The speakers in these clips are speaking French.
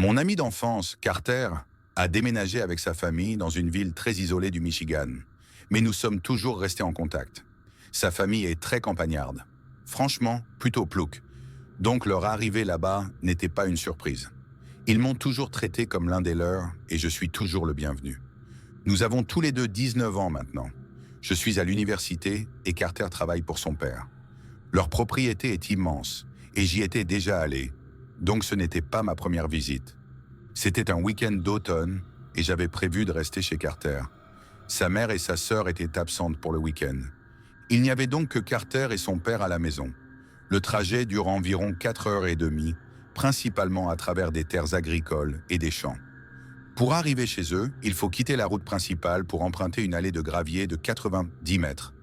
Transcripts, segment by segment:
Mon ami d'enfance, Carter, a déménagé avec sa famille dans une ville très isolée du Michigan. Mais nous sommes toujours restés en contact. Sa famille est très campagnarde. Franchement, plutôt plouc. Donc leur arrivée là-bas n'était pas une surprise. Ils m'ont toujours traité comme l'un des leurs et je suis toujours le bienvenu. Nous avons tous les deux 19 ans maintenant. Je suis à l'université et Carter travaille pour son père. Leur propriété est immense et j'y étais déjà allé, donc ce n'était pas ma première visite. C'était un week-end d'automne et j'avais prévu de rester chez Carter. Sa mère et sa sœur étaient absentes pour le week-end. Il n'y avait donc que Carter et son père à la maison. Le trajet dure environ 4 heures et demie, principalement à travers des terres agricoles et des champs. Pour arriver chez eux, il faut quitter la route principale pour emprunter une allée de gravier de 90 mètres.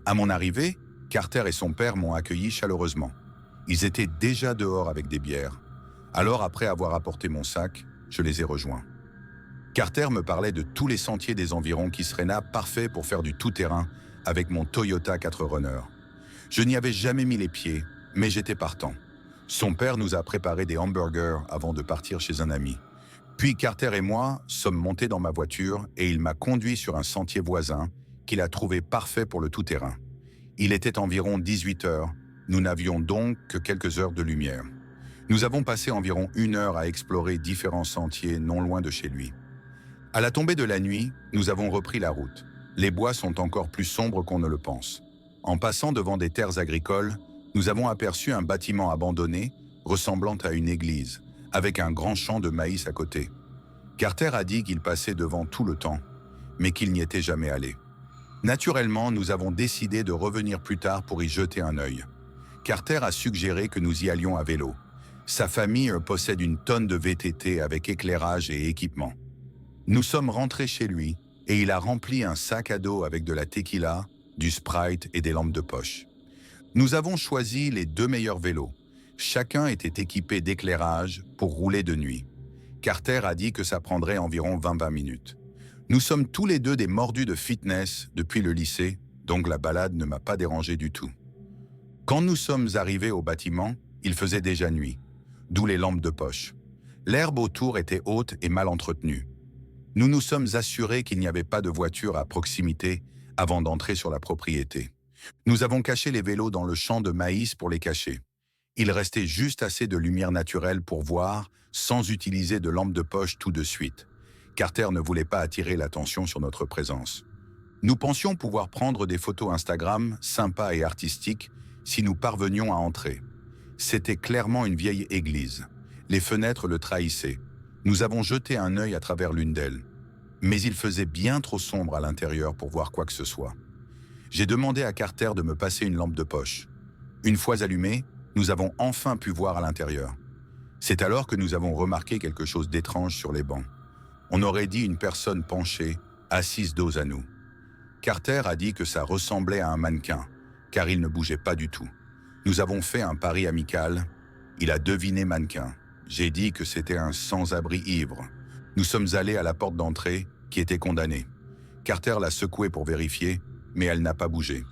À mon arrivée, Carter et son père m'ont accueilli chaleureusement. Ils étaient déjà dehors avec des bières. Alors, après avoir apporté mon sac, je les ai rejoints. Carter me parlait de tous les sentiers des environs qui seraient là parfaits pour faire du tout-terrain avec mon Toyota 4Runner. Je n'y avais jamais mis les pieds, mais j'étais partant. Son père nous a préparé des hamburgers avant de partir chez un ami. Puis Carter et moi sommes montés dans ma voiture et il m'a conduit sur un sentier voisin qu'il a trouvé parfait pour le tout-terrain. Il était environ 18 heures, nous n'avions donc que quelques heures de lumière. Nous avons passé environ 1 heure à explorer différents sentiers non loin de chez lui. À la tombée de la nuit, nous avons repris la route. Les bois sont encore plus sombres qu'on ne le pense. En passant devant des terres agricoles, nous avons aperçu un bâtiment abandonné ressemblant à une église, avec un grand champ de maïs à côté. Carter a dit qu'il passait devant tout le temps, mais qu'il n'y était jamais allé. Naturellement, nous avons décidé de revenir plus tard pour y jeter un œil. Carter a suggéré que nous y allions à vélo. Sa famille possède une tonne de VTT avec éclairage et équipement. Nous sommes rentrés chez lui et il a rempli un sac à dos avec de la tequila, du Sprite et des lampes de poche. Nous avons choisi les 2 meilleurs vélos. Chacun était équipé d'éclairage pour rouler de nuit. Carter a dit que ça prendrait environ 20 minutes. Nous sommes tous les deux des mordus de fitness depuis le lycée, donc la balade ne m'a pas dérangé du tout. Quand nous sommes arrivés au bâtiment, il faisait déjà nuit, d'où les lampes de poche. L'herbe autour était haute et mal entretenue. Nous nous sommes assurés qu'il n'y avait pas de voiture à proximité avant d'entrer sur la propriété. Nous avons caché les vélos dans le champ de maïs pour les cacher. Il restait juste assez de lumière naturelle pour voir, sans utiliser de lampe de poche tout de suite. Carter ne voulait pas attirer l'attention sur notre présence. Nous pensions pouvoir prendre des photos Instagram sympas et artistiques si nous parvenions à entrer. C'était clairement une vieille église. Les fenêtres le trahissaient. Nous avons jeté un œil à travers l'une d'elles. Mais il faisait bien trop sombre à l'intérieur pour voir quoi que ce soit. J'ai demandé à Carter de me passer une lampe de poche. Une fois allumée, nous avons enfin pu voir à l'intérieur. C'est alors que nous avons remarqué quelque chose d'étrange sur les bancs. On aurait dit une personne penchée, assise dos à nous. Carter a dit que ça ressemblait à un mannequin, car il ne bougeait pas du tout. Nous avons fait un pari amical. Il a deviné mannequin. J'ai dit que c'était un sans-abri ivre. Nous sommes allés à la porte d'entrée, qui était condamnée. Carter l'a secouée pour vérifier, mais elle n'a pas bougé.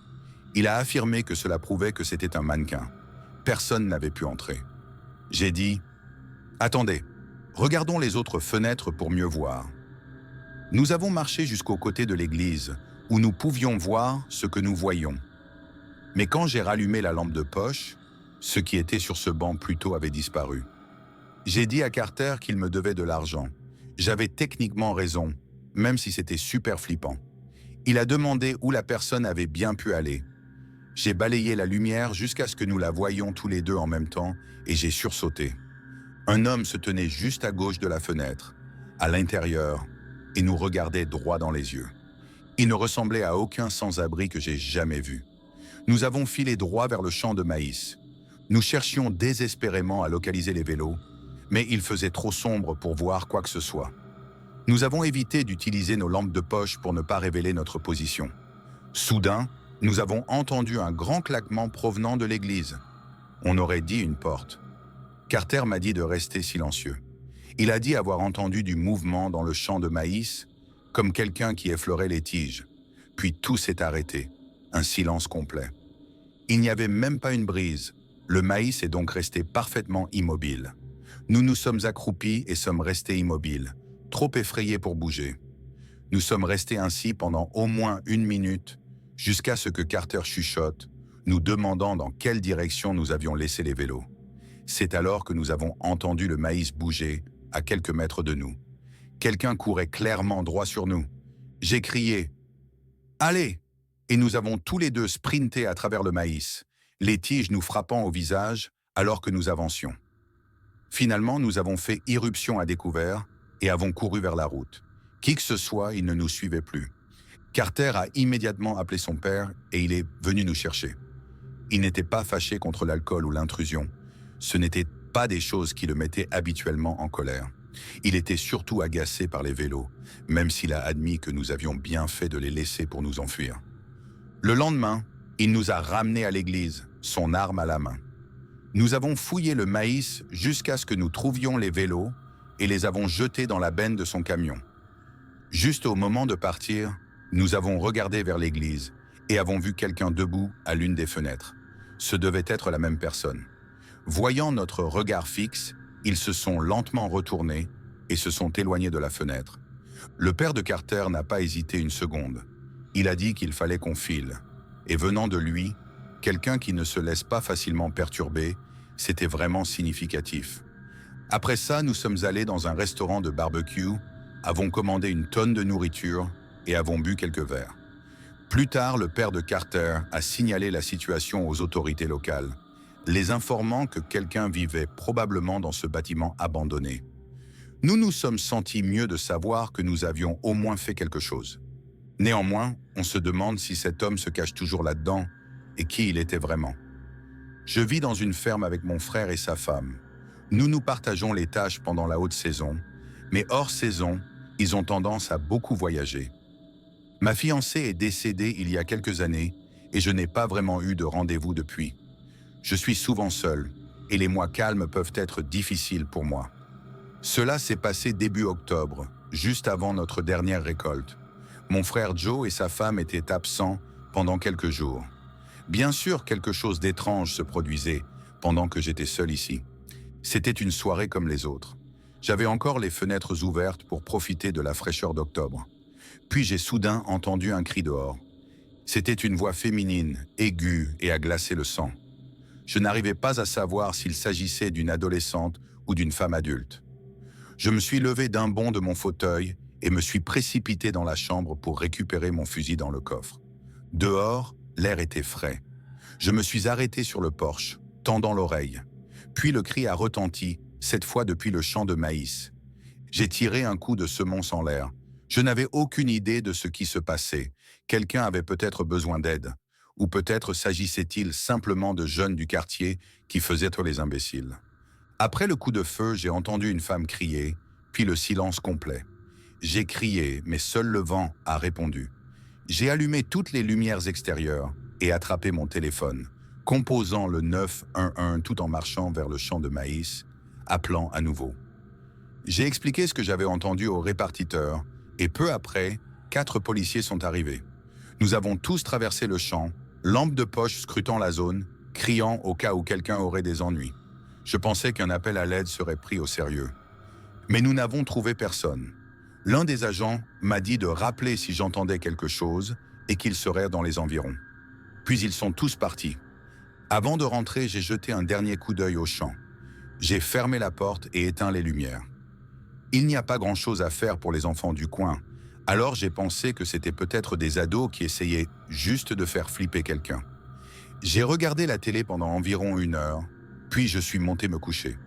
Il a affirmé que cela prouvait que c'était un mannequin. Personne n'avait pu entrer. J'ai dit « Attendez, regardons les autres fenêtres pour mieux voir. » Nous avons marché jusqu'au côté de l'église, où nous pouvions voir ce que nous voyions. Mais quand j'ai rallumé la lampe de poche, ce qui était sur ce banc plus tôt avait disparu. J'ai dit à Carter qu'il me devait de l'argent. J'avais techniquement raison, même si c'était super flippant. Il a demandé où la personne avait bien pu aller. J'ai balayé la lumière jusqu'à ce que nous la voyions tous les deux en même temps et j'ai sursauté. Un homme se tenait juste à gauche de la fenêtre, à l'intérieur, et nous regardait droit dans les yeux. Il ne ressemblait à aucun sans-abri que j'ai jamais vu. Nous avons filé droit vers le champ de maïs. Nous cherchions désespérément à localiser les vélos, mais il faisait trop sombre pour voir quoi que ce soit. Nous avons évité d'utiliser nos lampes de poche pour ne pas révéler notre position. Soudain, nous avons entendu un grand claquement provenant de l'église. On aurait dit une porte. Carter m'a dit de rester silencieux. Il a dit avoir entendu du mouvement dans le champ de maïs, comme quelqu'un qui effleurait les tiges. Puis tout s'est arrêté, un silence complet. Il n'y avait même pas une brise. Le maïs est donc resté parfaitement immobile. Nous nous sommes accroupis et sommes restés immobiles, trop effrayés pour bouger. Nous sommes restés ainsi pendant au moins 1 minute, jusqu'à ce que Carter chuchote, nous demandant dans quelle direction nous avions laissé les vélos. C'est alors que nous avons entendu le maïs bouger, à quelques mètres de nous. Quelqu'un courait clairement droit sur nous. J'ai crié « Allez !» et nous avons tous les deux sprinté à travers le maïs, les tiges nous frappant au visage alors que nous avancions. Finalement, nous avons fait irruption à découvert et avons couru vers la route. Qui que ce soit, il ne nous suivait plus. Carter a immédiatement appelé son père et il est venu nous chercher. Il n'était pas fâché contre l'alcool ou l'intrusion. Ce n'étaient pas des choses qui le mettaient habituellement en colère. Il était surtout agacé par les vélos, même s'il a admis que nous avions bien fait de les laisser pour nous enfuir. Le lendemain, il nous a ramenés à l'église, son arme à la main. Nous avons fouillé le maïs jusqu'à ce que nous trouvions les vélos et les avons jetés dans la benne de son camion. Juste au moment de partir, nous avons regardé vers l'église et avons vu quelqu'un debout à l'une des fenêtres. Ce devait être la même personne. Voyant notre regard fixe, ils se sont lentement retournés et se sont éloignés de la fenêtre. Le père de Carter n'a pas hésité une seconde. Il a dit qu'il fallait qu'on file. Et venant de lui, quelqu'un qui ne se laisse pas facilement perturber, c'était vraiment significatif. Après ça, nous sommes allés dans un restaurant de barbecue, avons commandé une tonne de nourriture et avons bu quelques verres. Plus tard, le père de Carter a signalé la situation aux autorités locales, les informant que quelqu'un vivait probablement dans ce bâtiment abandonné. Nous nous sommes sentis mieux de savoir que nous avions au moins fait quelque chose. Néanmoins, on se demande si cet homme se cache toujours là-dedans et qui il était vraiment. Je vis dans une ferme avec mon frère et sa femme. Nous nous partageons les tâches pendant la haute saison, mais hors saison, ils ont tendance à beaucoup voyager. Ma fiancée est décédée il y a quelques années et je n'ai pas vraiment eu de rendez-vous depuis. Je suis souvent seul et les mois calmes peuvent être difficiles pour moi. Cela s'est passé début octobre, juste avant notre dernière récolte. Mon frère Joe et sa femme étaient absents pendant quelques jours. Bien sûr, quelque chose d'étrange se produisait pendant que j'étais seul ici. C'était une soirée comme les autres. J'avais encore les fenêtres ouvertes pour profiter de la fraîcheur d'octobre. Puis j'ai soudain entendu un cri dehors. C'était une voix féminine, aiguë et à glacer le sang. Je n'arrivais pas à savoir s'il s'agissait d'une adolescente ou d'une femme adulte. Je me suis levé d'un bond de mon fauteuil et me suis précipité dans la chambre pour récupérer mon fusil dans le coffre. Dehors, l'air était frais. Je me suis arrêté sur le porche, tendant l'oreille. Puis le cri a retenti, cette fois depuis le champ de maïs. J'ai tiré un coup de semonce en l'air. Je n'avais aucune idée de ce qui se passait. Quelqu'un avait peut-être besoin d'aide. Ou peut-être s'agissait-il simplement de jeunes du quartier qui faisaient les imbéciles. Après le coup de feu, j'ai entendu une femme crier, puis le silence complet. J'ai crié, mais seul le vent a répondu. J'ai allumé toutes les lumières extérieures et attrapé mon téléphone, composant le 911 tout en marchant vers le champ de maïs, appelant à nouveau. J'ai expliqué ce que j'avais entendu au répartiteur et peu après, 4 policiers sont arrivés. Nous avons tous traversé le champ, lampe de poche scrutant la zone, criant au cas où quelqu'un aurait des ennuis. Je pensais qu'un appel à l'aide serait pris au sérieux. Mais nous n'avons trouvé personne. L'un des agents m'a dit de rappeler si j'entendais quelque chose et qu'ils seraient dans les environs. Puis ils sont tous partis. Avant de rentrer, j'ai jeté un dernier coup d'œil au champ. J'ai fermé la porte et éteint les lumières. Il n'y a pas grand-chose à faire pour les enfants du coin, alors j'ai pensé que c'était peut-être des ados qui essayaient juste de faire flipper quelqu'un. J'ai regardé la télé pendant environ 1 heure, puis je suis monté me coucher.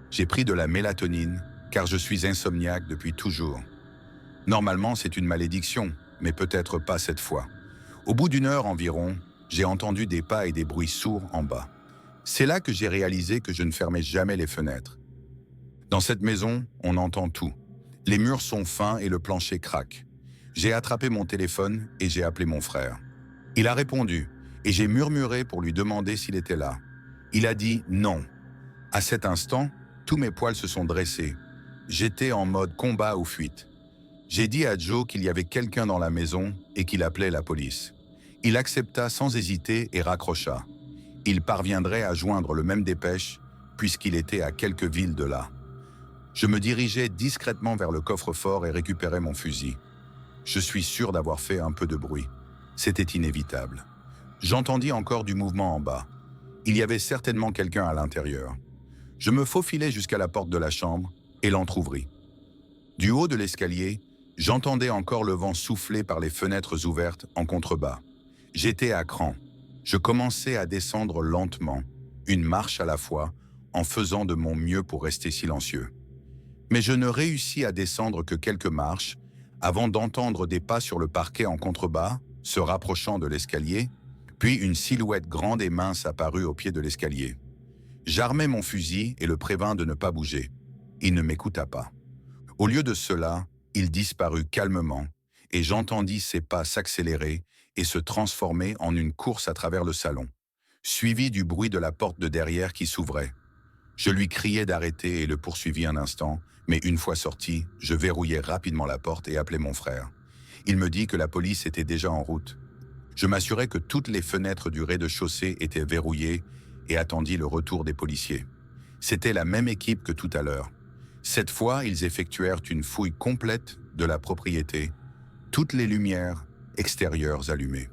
J'ai pris de la mélatonine, car je suis insomniaque depuis toujours. Normalement, c'est une malédiction, mais peut-être pas cette fois. Au bout d'1 heure environ, j'ai entendu des pas et des bruits sourds en bas. C'est là que j'ai réalisé que je ne fermais jamais les fenêtres. Dans cette maison, on entend tout. Les murs sont fins et le plancher craque. J'ai attrapé mon téléphone et j'ai appelé mon frère. Il a répondu et j'ai murmuré pour lui demander s'il était là. Il a dit non. À cet instant, tous mes poils se sont dressés. J'étais en mode combat ou fuite. J'ai dit à Joe qu'il y avait quelqu'un dans la maison et qu'il appelait la police. Il accepta sans hésiter et raccrocha. Il parviendrait à joindre le même dépêche, puisqu'il était à quelques villes de là. Je me dirigeais discrètement vers le coffre-fort et récupérais mon fusil. Je suis sûr d'avoir fait un peu de bruit. C'était inévitable. J'entendis encore du mouvement en bas. Il y avait certainement quelqu'un à l'intérieur. Je me faufilai jusqu'à la porte de la chambre et l'entr'ouvris. Du haut de l'escalier, j'entendais encore le vent souffler par les fenêtres ouvertes en contrebas. J'étais à cran. Je commençais à descendre lentement, une marche à la fois, en faisant de mon mieux pour rester silencieux. Mais je ne réussis à descendre que quelques marches, avant d'entendre des pas sur le parquet en contrebas, se rapprochant de l'escalier, puis une silhouette grande et mince apparut au pied de l'escalier. J'armai mon fusil et le prévins de ne pas bouger. Il ne m'écouta pas. Au lieu de cela, il disparut calmement, et j'entendis ses pas s'accélérer et se transformer en une course à travers le salon, suivi du bruit de la porte de derrière qui s'ouvrait. Je lui criai d'arrêter et le poursuivis un instant, mais une fois sorti, je verrouillai rapidement la porte et appelai mon frère. Il me dit que la police était déjà en route. Je m'assurai que toutes les fenêtres du rez-de-chaussée étaient verrouillées et attendis le retour des policiers. C'était la même équipe que tout à l'heure. Cette fois, ils effectuèrent une fouille complète de la propriété, toutes les lumières extérieures allumées.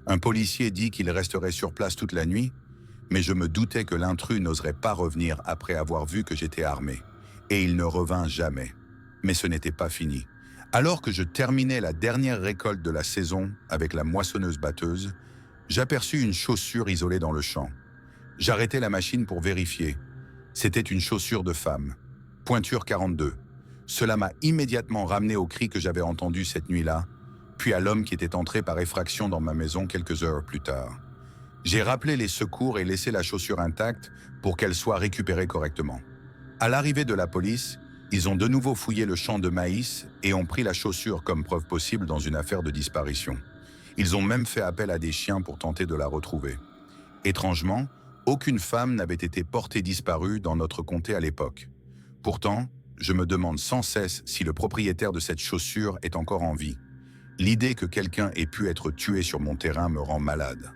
Un policier dit qu'il resterait sur place toute la nuit, mais je me doutais que l'intrus n'oserait pas revenir après avoir vu que j'étais armé. Et il ne revint jamais. Mais ce n'était pas fini. Alors que je terminais la dernière récolte de la saison avec la moissonneuse-batteuse, j'aperçus une chaussure isolée dans le champ. J'arrêtai la machine pour vérifier. C'était une chaussure de femme, pointure 42. Cela m'a immédiatement ramené au cri que j'avais entendu cette nuit-là, puis à l'homme qui était entré par effraction dans ma maison quelques heures plus tard. J'ai rappelé les secours et laissé la chaussure intacte pour qu'elle soit récupérée correctement. À l'arrivée de la police, ils ont de nouveau fouillé le champ de maïs et ont pris la chaussure comme preuve possible dans une affaire de disparition. Ils ont même fait appel à des chiens pour tenter de la retrouver. Étrangement, aucune femme n'avait été portée disparue dans notre comté à l'époque. Pourtant, je me demande sans cesse si le propriétaire de cette chaussure est encore en vie. L'idée que quelqu'un ait pu être tué sur mon terrain me rend malade.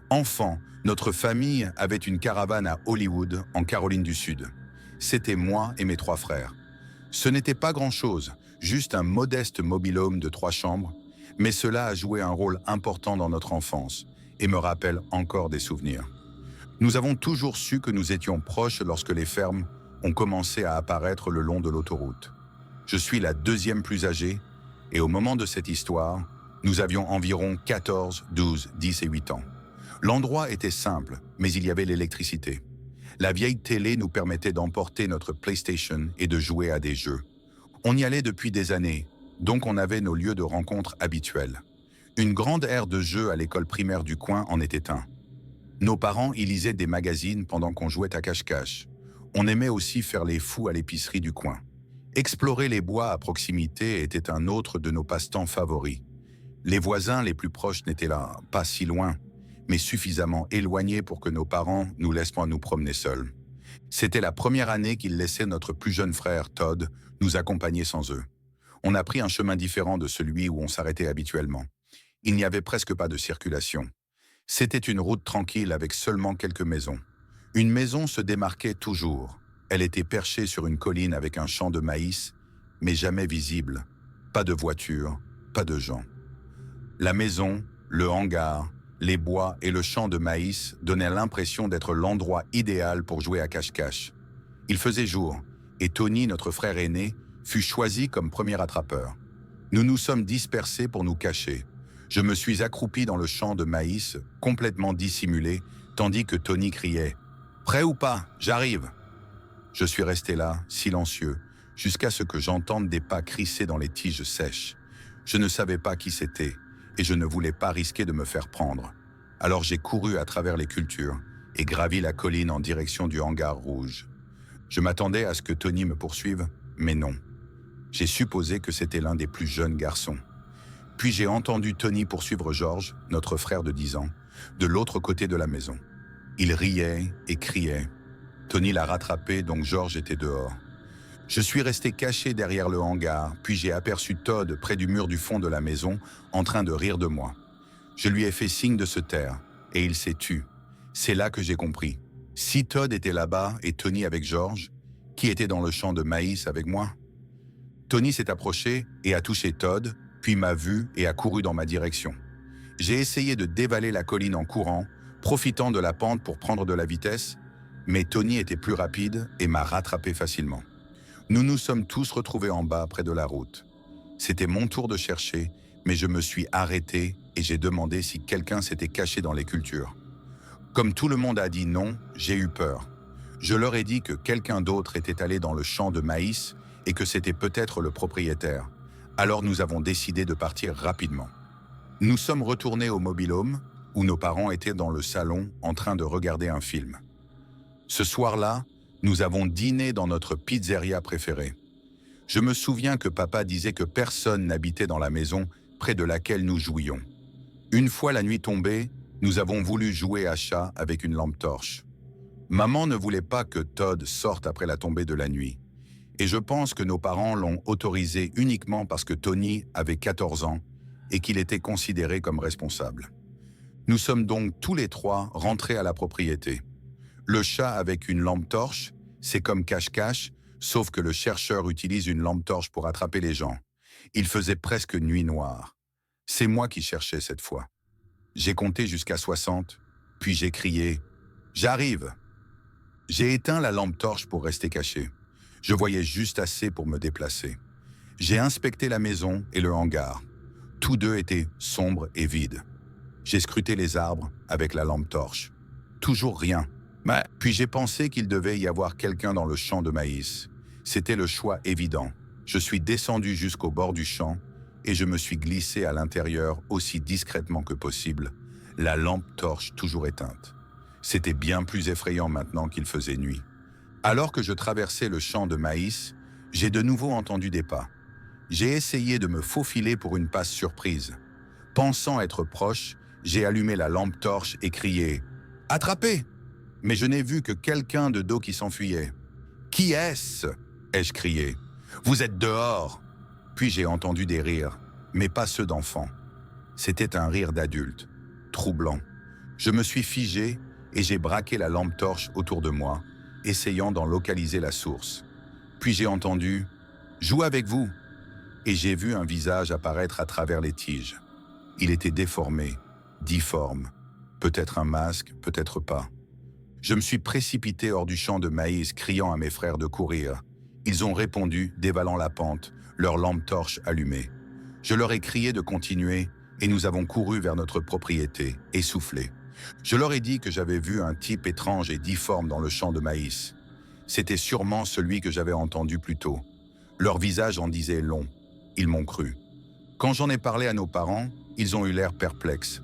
Enfant, notre famille avait une caravane à Hollywood, en Caroline du Sud. C'était moi et mes 3 frères. Ce n'était pas grand-chose, juste un modeste mobil-home de 3 chambres, mais cela a joué un rôle important dans notre enfance et me rappelle encore des souvenirs. Nous avons toujours su que nous étions proches lorsque les fermes ont commencé à apparaître le long de l'autoroute. Je suis la 2e plus âgée et au moment de cette histoire, nous avions environ 14, 12, 10 et 8 ans. L'endroit était simple, mais il y avait l'électricité. La vieille télé nous permettait d'emporter notre PlayStation et de jouer à des jeux. On y allait depuis des années, donc on avait nos lieux de rencontre habituels. Une grande aire de jeux à l'école primaire du coin en était un. Nos parents y lisaient des magazines pendant qu'on jouait à cache-cache. On aimait aussi faire les fous à l'épicerie du coin. Explorer les bois à proximité était un autre de nos passe-temps favoris. Les voisins les plus proches n'étaient là, pas si loin, mais suffisamment éloignés pour que nos parents nous laissent pas nous promener seuls. C'était la première année qu'ils laissaient notre plus jeune frère, Todd, nous accompagner sans eux. On a pris un chemin différent de celui où on s'arrêtait habituellement. Il n'y avait presque pas de circulation. C'était une route tranquille avec seulement quelques maisons. Une maison se démarquait toujours. Elle était perchée sur une colline avec un champ de maïs, mais jamais visible. Pas de voiture, pas de gens. La maison, le hangar, les bois et le champ de maïs donnaient l'impression d'être l'endroit idéal pour jouer à cache-cache. Il faisait jour, et Tony, notre frère aîné, fut choisi comme premier attrapeur. Nous nous sommes dispersés pour nous cacher. Je me suis accroupi dans le champ de maïs, complètement dissimulé, tandis que Tony criait « Prêt ou pas, j'arrive !» Je suis resté là, silencieux, jusqu'à ce que j'entende des pas crisser dans les tiges sèches. Je ne savais pas qui c'était, et je ne voulais pas risquer de me faire prendre. Alors j'ai couru à travers les cultures et gravi la colline en direction du hangar rouge. Je m'attendais à ce que Tony me poursuive, mais non. J'ai supposé que c'était l'un des plus jeunes garçons. Puis j'ai entendu Tony poursuivre George, notre frère de 10 ans, de l'autre côté de la maison. Il riait et criait. Tony l'a rattrapé, donc George était dehors. Je suis resté caché derrière le hangar, puis j'ai aperçu Todd près du mur du fond de la maison, en train de rire de moi. Je lui ai fait signe de se taire, et il s'est tu. C'est là que j'ai compris. Si Todd était là-bas et Tony avec George, qui était dans le champ de maïs avec moi? Tony s'est approché et a touché Todd, puis m'a vu et a couru dans ma direction. J'ai essayé de dévaler la colline en courant, profitant de la pente pour prendre de la vitesse, mais Tony était plus rapide et m'a rattrapé facilement. Nous nous sommes tous retrouvés en bas près de la route. C'était mon tour de chercher, mais je me suis arrêté et j'ai demandé si quelqu'un s'était caché dans les cultures. Comme tout le monde a dit non, j'ai eu peur. Je leur ai dit que quelqu'un d'autre était allé dans le champ de maïs et que c'était peut-être le propriétaire. Alors nous avons décidé de partir rapidement. Nous sommes retournés au mobil-home, où nos parents étaient dans le salon en train de regarder un film. Ce soir-là, nous avons dîné dans notre pizzeria préférée. Je me souviens que papa disait que personne n'habitait dans la maison près de laquelle nous jouions. Une fois la nuit tombée, nous avons voulu jouer à chat avec une lampe torche. Maman ne voulait pas que Todd sorte après la tombée de la nuit. Et je pense que nos parents l'ont autorisé uniquement parce que Tony avait 14 ans et qu'il était considéré comme responsable. Nous sommes donc tous les trois rentrés à la propriété. Le chat avec une lampe torche, c'est comme cache-cache, sauf que le chercheur utilise une lampe torche pour attraper les gens. Il faisait presque nuit noire. C'est moi qui cherchais cette fois. J'ai compté jusqu'à 60, puis j'ai crié « J'arrive !» J'ai éteint la lampe torche pour rester caché. Je voyais juste assez pour me déplacer. J'ai inspecté la maison et le hangar. Tous deux étaient sombres et vides. J'ai scruté les arbres avec la lampe torche. Toujours rien. Mais puis j'ai pensé qu'il devait y avoir quelqu'un dans le champ de maïs. C'était le choix évident. Je suis descendu jusqu'au bord du champ et je me suis glissé à l'intérieur aussi discrètement que possible, la lampe torche toujours éteinte. C'était bien plus effrayant maintenant qu'il faisait nuit. Alors que je traversais le champ de maïs, j'ai de nouveau entendu des pas. J'ai essayé de me faufiler pour une passe surprise. Pensant être proche, j'ai allumé la lampe torche et crié « Attrapez !» Mais je n'ai vu que quelqu'un de dos qui s'enfuyait. « Qui est-ce » ai-je crié. « Vous êtes dehors !» Puis j'ai entendu des rires, mais pas ceux d'enfants. C'était un rire d'adulte, troublant. Je me suis figé et j'ai braqué la lampe torche autour de moi, essayant d'en localiser la source. Puis j'ai entendu « Joue avec vous !» et j'ai vu un visage apparaître à travers les tiges. Il était déformé, difforme, peut-être un masque, peut-être pas. Je me suis précipité hors du champ de maïs, criant à mes frères de courir. Ils ont répondu, dévalant la pente, leur lampe torche allumée. Je leur ai crié de continuer et nous avons couru vers notre propriété, essoufflés. Je leur ai dit que j'avais vu un type étrange et difforme dans le champ de maïs. C'était sûrement celui que j'avais entendu plus tôt. Leur visage en disait long. Ils m'ont cru. Quand j'en ai parlé à nos parents, ils ont eu l'air perplexes.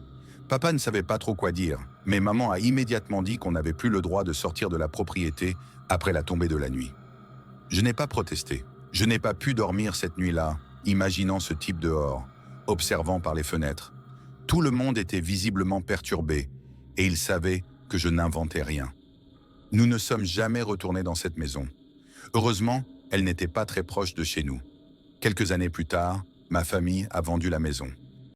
Papa ne savait pas trop quoi dire, mais maman a immédiatement dit qu'on n'avait plus le droit de sortir de la propriété après la tombée de la nuit. Je n'ai pas protesté. Je n'ai pas pu dormir cette nuit-là, imaginant ce type dehors, observant par les fenêtres. Tout le monde était visiblement perturbé, et ils savaient que je n'inventais rien. Nous ne sommes jamais retournés dans cette maison. Heureusement, elle n'était pas très proche de chez nous. Quelques années plus tard, ma famille a vendu la maison.